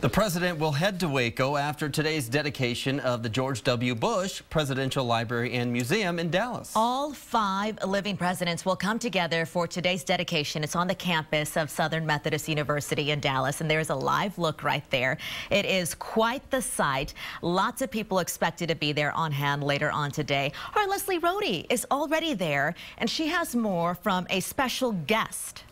The president will head to Waco after today's dedication of the George W. Bush Presidential Library and Museum in Dallas. All 5 living presidents will come together for today's dedication. It's on the campus of Southern Methodist University in Dallas, and there's a live look right there. It is quite the sight. Lots of people expected to be there on hand later on today. Our Leslie Rhode is already there, and she has more from a special guest.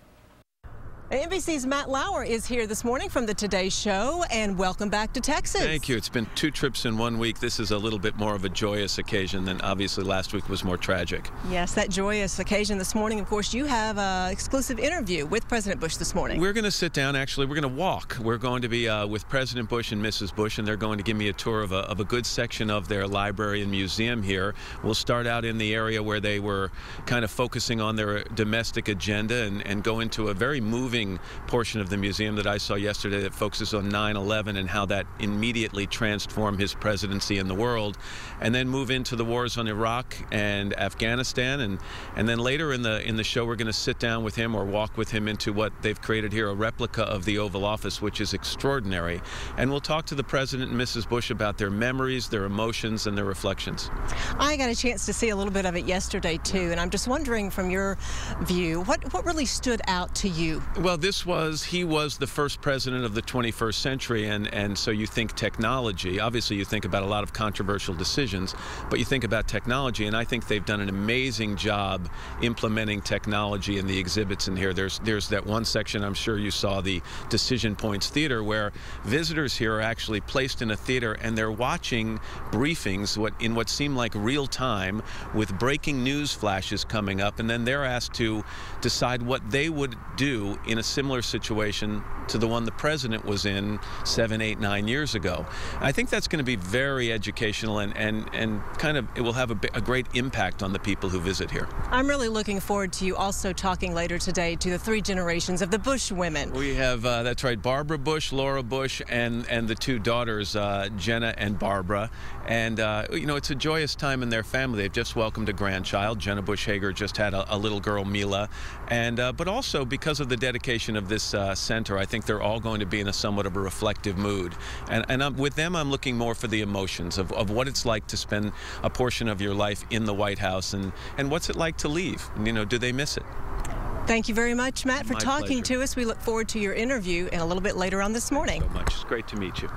NBC's Matt Lauer is here this morning from the Today Show, and welcome back to Texas. Thank you. It's been 2 trips in 1 week. This is a little bit more of a joyous occasion than obviously last week was more tragic. Yes, that joyous occasion this morning. Of course, you have an exclusive interview with President Bush this morning. We're going to sit down. Actually, we're going to walk. We're going to be with President Bush and Mrs. Bush, and they're going to give me a tour of a good section of their library and museum here. We'll start out in the area where they were kind of focusing on their domestic agenda and go into a very moving portion of the museum that I saw yesterday that focuses on 9/11 and how that immediately transformed his presidency in the world, and then move into the wars on Iraq and Afghanistan, and then later in the show we're going to sit down with him or walk with him into what they've created here, a replica of the Oval Office, which is extraordinary, and we'll talk to the President and Mrs. Bush about their memories, their emotions, and their reflections. I got a chance to see a little bit of it yesterday too, and I'm just wondering from your view, what really stood out to you? Well, he was the first president of the 21st century, and so you think technology. Obviously, you think about a lot of controversial decisions, but you think about technology, and I think they've done an amazing job implementing technology in the exhibits in here. There's that one section, I'm sure you saw, the Decision Points Theater, where visitors here are actually placed in a theater and they're watching briefings in what seem like real time with breaking news flashes coming up, and then they're asked to decide what they would do in a similar situation to the one the president was in 7, 8, 9 years ago. I think that's going to be very educational and kind of, it will have a great impact on the people who visit here. I'm really looking forward to you also talking later today to the 3 generations of the Bush women. We have, that's right, Barbara Bush, Laura Bush, and the 2 daughters, Jenna and Barbara. And, you know, it's a joyous time in their family. They've just welcomed a grandchild. Jenna Bush Hager just had a little girl, Mila. And, but also because of the dedication of this center, I think they're all going to be in somewhat of a reflective mood. And with them, I'm looking more for the emotions of what it's like to spend a portion of your life in the White House, and what's it like to leave? You know, do they miss it? Thank you very much, Matt, for talking to us. We look forward to your interview and a little bit later on this morning. Thank you so much. It's great to meet you.